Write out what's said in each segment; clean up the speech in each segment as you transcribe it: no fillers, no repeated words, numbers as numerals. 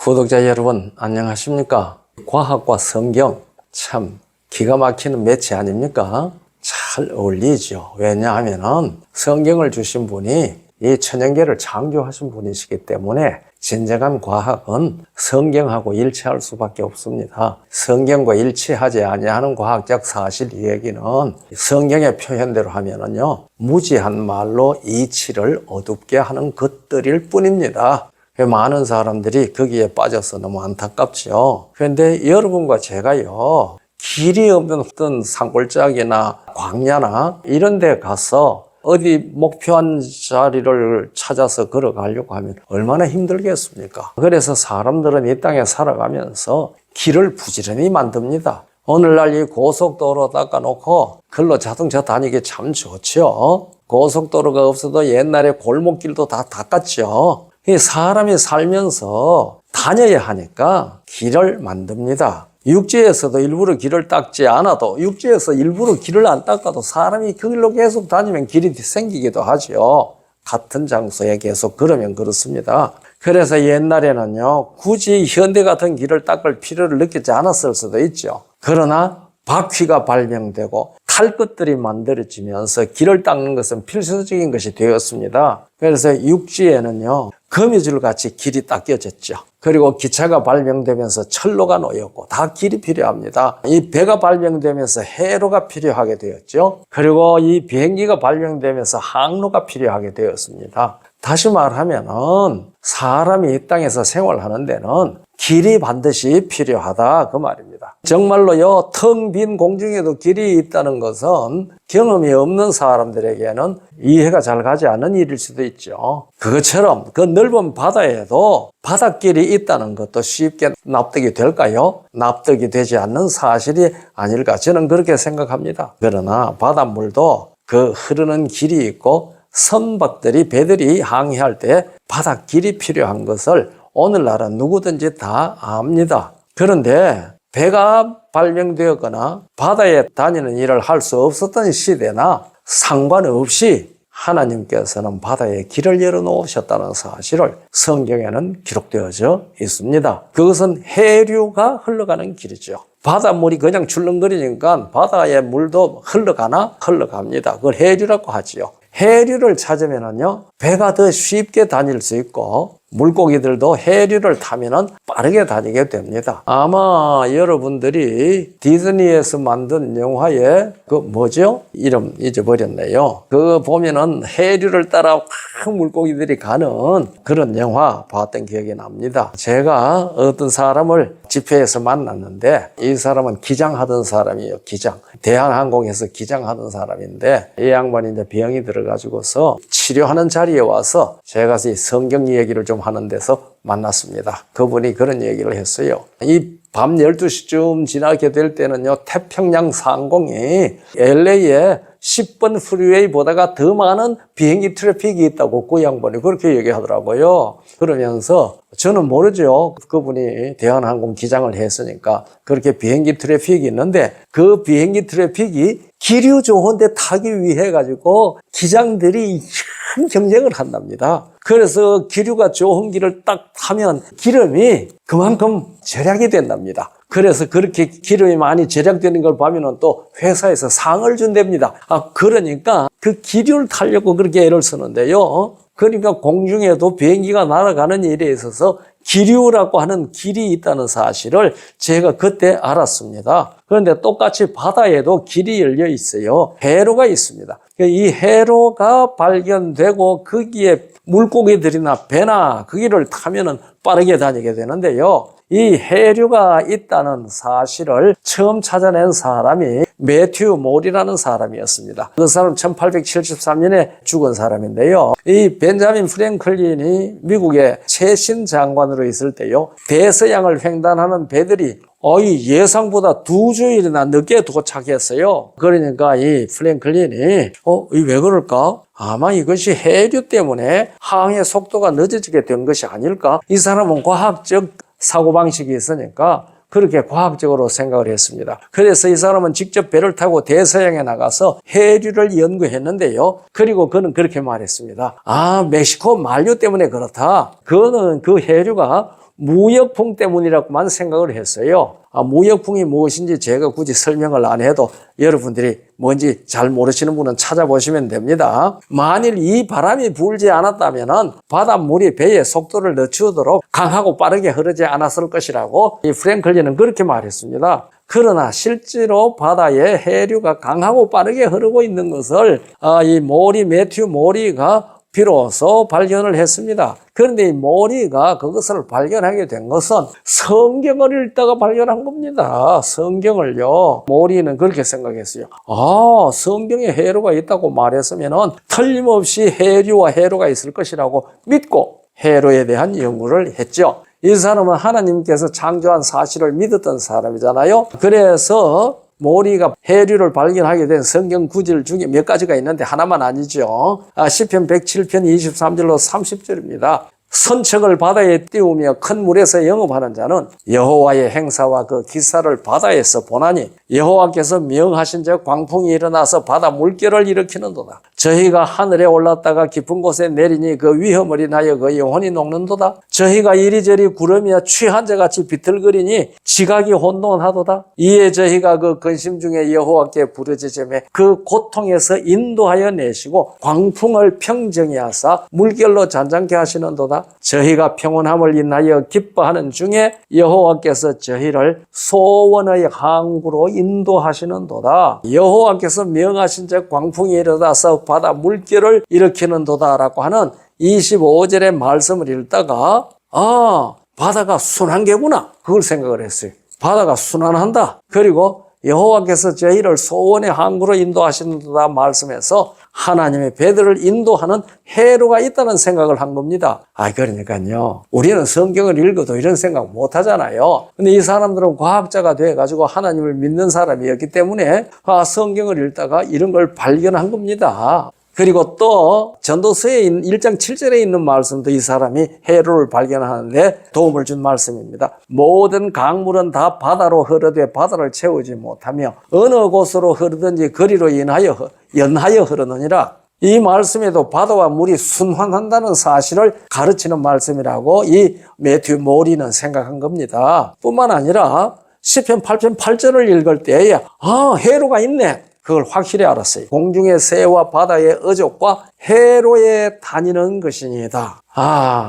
구독자 여러분 안녕하십니까? 과학과 성경 참 기가 막히는 매체 아닙니까? 잘 어울리죠. 왜냐하면 성경을 주신 분이 이 천연계를 창조하신 분이시기 때문에 진정한 과학은 성경하고 일치할 수밖에 없습니다. 성경과 일치하지 아니하는 과학적 사실 이야기는 성경의 표현대로 하면은요, 무지한 말로 이치를 어둡게 하는 것들일 뿐입니다. 많은 사람들이 거기에 빠져서 너무 안타깝죠. 그런데 여러분과 제가요, 길이 없는 어떤 산골짜기나 광야나 이런 데 가서 어디 목표한 자리를 찾아서 걸어가려고 하면 얼마나 힘들겠습니까? 그래서 사람들은 이 땅에 살아가면서 길을 부지런히 만듭니다. 오늘날 이 고속도로 닦아놓고 글로 자동차 다니기 참 좋죠. 고속도로가 없어도 옛날에 골목길도 다 닦았죠. 이 사람이 살면서 다녀야 하니까 길을 만듭니다. 육지에서도 일부러 길을 닦지 않아도, 육지에서 일부러 길을 안 닦아도 사람이 그 길로 계속 다니면 길이 생기기도 하죠. 같은 장소에 계속 걸으면 그렇습니다. 그래서 옛날에는요, 굳이 현대 같은 길을 닦을 필요를 느끼지 않았을 수도 있죠. 그러나 바퀴가 발명되고 탈 것들이 만들어지면서 길을 닦는 것은 필수적인 것이 되었습니다. 그래서 육지에는요, 거미줄 같이 길이 닦여졌죠. 그리고 기차가 발명되면서 철로가 놓였고 다 길이 필요합니다. 이 배가 발명되면서 해로가 필요하게 되었죠. 그리고 이 비행기가 발명되면서 항로가 필요하게 되었습니다. 다시 말하면은 사람이 이 땅에서 생활하는 데는 길이 반드시 필요하다 그 말입니다. 정말로요, 텅 빈 공중에도 길이 있다는 것은 경험이 없는 사람들에게는 이해가 잘 가지 않는 일일 수도 있죠. 그것처럼 그 넓은 바다에도 바닷길이 있다는 것도 쉽게 납득이 될까요? 납득이 되지 않는 사실이 아닐까 저는 그렇게 생각합니다. 그러나 바닷물도 그 흐르는 길이 있고 선박들이 배들이 항해할 때 바닷길이 필요한 것을 오늘날은 누구든지 다 압니다. 그런데 배가 발명되었거나 바다에 다니는 일을 할 수 없었던 시대나 상관없이 하나님께서는 바다에 길을 열어놓으셨다는 사실을 성경에는 기록되어져 있습니다. 그것은 해류가 흘러가는 길이죠. 바닷물이 그냥 출렁거리니까 바다의 물도 흘러가나 흘러갑니다. 그걸 해류라고 하지요. 해류를 찾으면은요, 배가 더 쉽게 다닐 수 있고 물고기들도 해류를 타면은 빠르게 다니게 됩니다. 아마 여러분들이 디즈니에서 만든 영화에 그 뭐죠? 이름 잊어버렸네요. 그거 보면은 해류를 따라 확 물고기들이 가는 그런 영화 봤던 기억이 납니다. 제가 어떤 사람을 집회에서 만났는데 이 사람은 기장하던 사람이에요. 기장. 대한항공에서 기장하던 사람인데 이 양반이 이제 병이 들어가지고서 치료하는 자리에 와서 제가 이 성경 얘기를 좀 하는 데서 만났습니다. 그분이 그런 얘기를 했어요. 이 밤 12시쯤 지나게 될 때는요, 태평양 상공이 LA에 10번 프리웨이보다가 더 많은 비행기 트래픽이 있다고 그 양반이 그렇게 얘기하더라고요. 그러면서 저는 모르죠. 그분이 대한항공 기장을 했으니까 그렇게 비행기 트래픽이 있는데 그 비행기 트래픽이 기류 좋은데 타기 위해 가지고 기장들이 큰 경쟁을 한답니다. 그래서 기류가 좋은 길을 딱 타면 기름이 그만큼 절약이 된답니다. 그래서 그렇게 기름이 많이 절약되는 걸 보면은 또 회사에서 상을 준답니다. 그러니까 그 기류를 타려고 그렇게 애를 쓰는데요. 그러니까 공중에도 비행기가 날아가는 일에 있어서 기류라고 하는 길이 있다는 사실을 제가 그때 알았습니다. 그런데 똑같이 바다에도 길이 열려 있어요. 해로가 있습니다. 이 해로가 발견되고 거기에 물고기들이나 배나 그 길을 타면은 빠르게 다니게 되는데요. 이 해류가 있다는 사실을 처음 찾아낸 사람이 매튜 몰이라는 사람이었습니다. 그 사람 1873년에 죽은 사람인데요. 이 벤자민 프랭클린이 미국의 최신 장관으로 있을 때요, 대서양을 횡단하는 배들이 예상보다 2주일이나 늦게 도착했어요. 그러니까 이 프랭클린이 왜 그럴까? 아마 이것이 해류 때문에 항해 속도가 늦어지게 된 것이 아닐까? 이 사람은 과학적 사고방식이 있으니까 그렇게 과학적으로 생각을 했습니다. 그래서 이 사람은 직접 배를 타고 대서양에 나가서 해류를 연구했는데요. 그리고 그는 그렇게 말했습니다. 아, 멕시코 만류 때문에 그렇다. 그거는 그 해류가 무역풍 때문이라고만 생각을 했어요. 무역풍이 무엇인지 제가 굳이 설명을 안 해도 여러분들이 뭔지 잘 모르시는 분은 찾아보시면 됩니다. 만일 이 바람이 불지 않았다면 바닷물이 배의 속도를 늦추도록 강하고 빠르게 흐르지 않았을 것이라고 이 프랭클린은 그렇게 말했습니다. 그러나 실제로 바다에 해류가 강하고 빠르게 흐르고 있는 것을 이 매튜 모리가 비로소 발견을 했습니다. 그런데 이 모리가 그것을 발견하게 된 것은 성경을 읽다가 발견한 겁니다. 성경을요. 모리는 그렇게 생각했어요. 성경에 해류가 있다고 말했으면 틀림없이 해류와 해류가 있을 것이라고 믿고 해류에 대한 연구를 했죠. 이 사람은 하나님께서 창조한 사실을 믿었던 사람이잖아요. 그래서 모리가 해류를 발견하게 된 성경 구절 중에 몇 가지가 있는데 하나만 아니죠. 시편 107편 23절로 30절입니다. 선척을 바다에 띄우며 큰 물에서 영업하는 자는 여호와의 행사와 그 기사를 바다에서 보나니 여호와께서 명하신 적 광풍이 일어나서 바다 물결을 일으키는도다. 저희가 하늘에 올랐다가 깊은 곳에 내리니 그 위험을 인하여 그 영혼이 녹는도다. 저희가 이리저리 구름이야 취한 자같이 비틀거리니 지각이 혼돈하도다. 이에 저희가 그 근심 중에 여호와께 부르짖으며 그 고통에서 인도하여 내시고 광풍을 평정히 하사 물결로 잔잔케 하시는도다. 저희가 평온함을 인하여 기뻐하는 중에 여호와께서 저희를 소원의 항구로 인도하시는도다. 여호와께서 명하신 적 광풍이 일어나서 바다 물결을 일으키는도다라고 하는 25절의 말씀을 읽다가 바다가 순한 게구나. 그걸 생각을 했어요. 바다가 순환한다. 그리고 여호와께서 저희를 소원의 항구로 인도하시는도다 말씀에서 하나님의 배들을 인도하는 해로가 있다는 생각을 한 겁니다. 그러니까요. 우리는 성경을 읽어도 이런 생각 못 하잖아요. 근데 이 사람들은 과학자가 돼가지고 하나님을 믿는 사람이었기 때문에 성경을 읽다가 이런 걸 발견한 겁니다. 그리고 또 전도서에 1장 7절에 있는 말씀도 이 사람이 해로를 발견하는데 도움을 준 말씀입니다. 모든 강물은 다 바다로 흐르되 바다를 채우지 못하며 어느 곳으로 흐르든지 거리로 연하여 흐르느니라. 이 말씀에도 바다와 물이 순환한다는 사실을 가르치는 말씀이라고 이 매튜 모리는 생각한 겁니다. 뿐만 아니라 시편 8편 8절을 읽을 때에 해로가 있네. 그걸 확실히 알았어요. 공중의 새와 바다의 어족과 해로에 다니는 것이니다.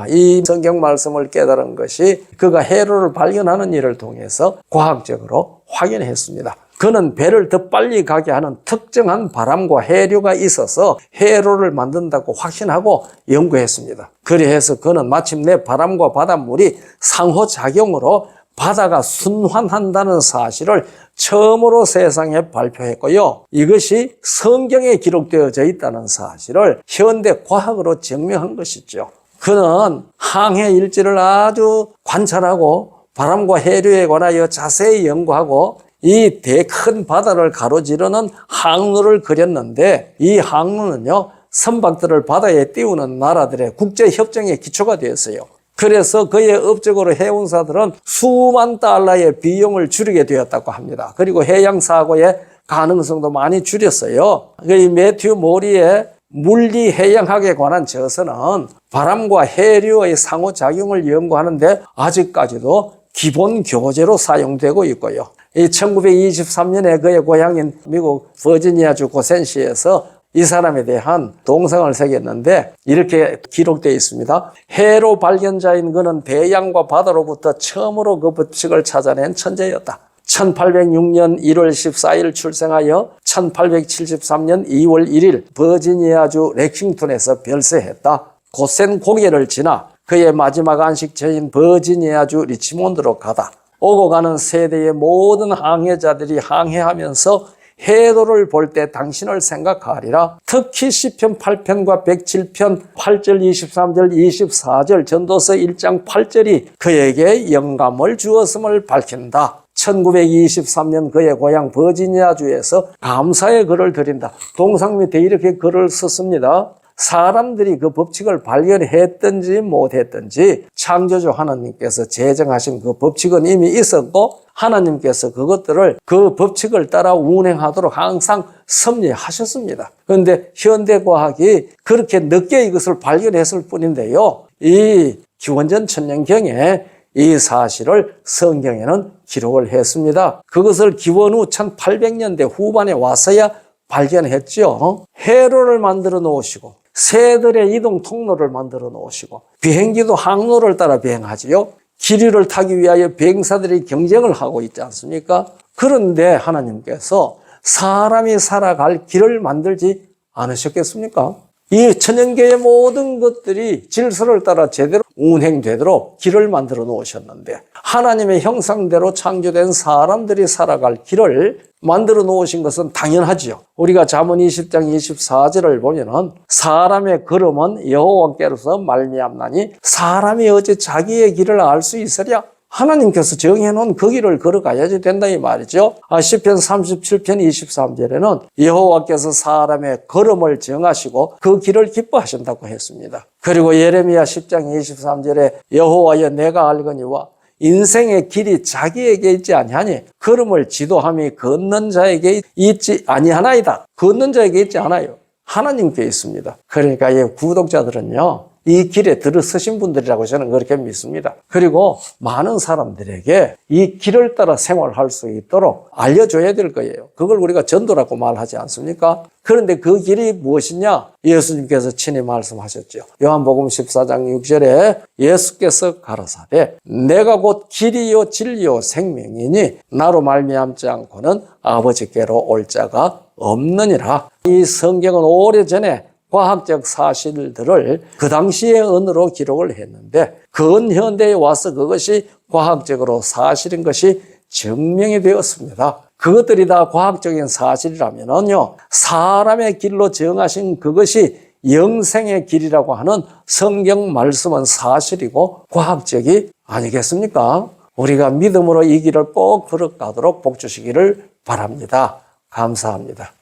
이 성경 말씀을 깨달은 것이 그가 해로를 발견하는 일을 통해서 과학적으로 확인했습니다. 그는 배를 더 빨리 가게 하는 특정한 바람과 해류가 있어서 해로를 만든다고 확신하고 연구했습니다. 그래서 그는 마침내 바람과 바닷물이 상호작용으로 바다가 순환한다는 사실을 처음으로 세상에 발표했고요. 이것이 성경에 기록되어져 있다는 사실을 현대 과학으로 증명한 것이죠. 그는 항해 일지를 아주 관찰하고 바람과 해류에 관하여 자세히 연구하고 이 큰 바다를 가로지르는 항로를 그렸는데 이 항로는요, 선박들을 바다에 띄우는 나라들의 국제협정의 기초가 되었어요. 그래서 그의 업적으로 해운사들은 수만 달러의 비용을 줄이게 되었다고 합니다. 그리고 해양사고의 가능성도 많이 줄였어요. 이 매튜 모리의 물리 해양학에 관한 저서는 바람과 해류의 상호작용을 연구하는데 아직까지도 기본 교재로 사용되고 있고요. 1923년에 그의 고향인 미국 버지니아주 고센시에서 이 사람에 대한 동상을 새겼는데 이렇게 기록되어 있습니다. 해로 발견자인 그는 대양과 바다로부터 처음으로 그 법칙을 찾아낸 천재였다. 1806년 1월 14일 출생하여 1873년 2월 1일 버지니아주 렉싱턴에서 별세했다. 고센 고개를 지나 그의 마지막 안식처인 버지니아주 리치몬드로 가다. 오고 가는 세대의 모든 항해자들이 항해하면서 해도를 볼 때 당신을 생각하리라. 특히 시편 8편과 107편 8절 23절 24절 전도서 1장 8절이 그에게 영감을 주었음을 밝힌다. 1923년 그의 고향 버지니아주에서 감사의 글을 드린다. 동상 밑에 이렇게 글을 썼습니다. 사람들이 그 법칙을 발견했든지 못했든지 창조주 하나님께서 제정하신 그 법칙은 이미 있었고 하나님께서 그것들을 그 법칙을 따라 운행하도록 항상 섭리하셨습니다. 그런데 현대과학이 그렇게 늦게 이것을 발견했을 뿐인데요. 이 기원전 천년경에 이 사실을 성경에는 기록을 했습니다. 그것을 기원 후 1800년대 후반에 와서야 발견했죠. 회로를 만들어 놓으시고 새들의 이동 통로를 만들어 놓으시고 비행기도 항로를 따라 비행하지요. 기류를 타기 위하여 비행사들이 경쟁을 하고 있지 않습니까? 그런데 하나님께서 사람이 살아갈 길을 만들지 않으셨겠습니까? 이 천연계의 모든 것들이 질서를 따라 제대로 운행되도록 길을 만들어 놓으셨는데 하나님의 형상대로 창조된 사람들이 살아갈 길을 만들어 놓으신 것은 당연하지요. 우리가 잠언 20장 24절을 보면은 사람의 걸음은 여호와께로서 말미암나니 사람이 어찌 자기의 길을 알 수 있으랴? 하나님께서 정해놓은 그 길을 걸어가야지 된다 이 말이죠. 시편 37편 23절에는 여호와께서 사람의 걸음을 정하시고 그 길을 기뻐하신다고 했습니다. 그리고 예레미야 10장 23절에 여호와여 내가 알거니와 인생의 길이 자기에게 있지 아니하니 걸음을 지도함이 걷는 자에게 있지 아니하나이다. 걷는 자에게 있지 않아요. 하나님께 있습니다. 그러니까 이 구독자들은요. 이 길에 들어서신 분들이라고 저는 그렇게 믿습니다. 그리고 많은 사람들에게 이 길을 따라 생활할 수 있도록 알려줘야 될 거예요. 그걸 우리가 전도라고 말하지 않습니까? 그런데 그 길이 무엇이냐? 예수님께서 친히 말씀하셨죠. 요한복음 14장 6절에 예수께서 가라사대 내가 곧 길이요 진리요 생명이니 나로 말미암지 않고는 아버지께로 올 자가 없느니라. 이 성경은 오래전에 과학적 사실들을 그 당시의 언어로 기록을 했는데 근현대에 와서 그것이 과학적으로 사실인 것이 증명이 되었습니다. 그것들이 다 과학적인 사실이라면요, 사람의 길로 정하신 그것이 영생의 길이라고 하는 성경 말씀은 사실이고 과학적이 아니겠습니까? 우리가 믿음으로 이 길을 꼭 걸어가도록 복 주시기를 바랍니다. 감사합니다.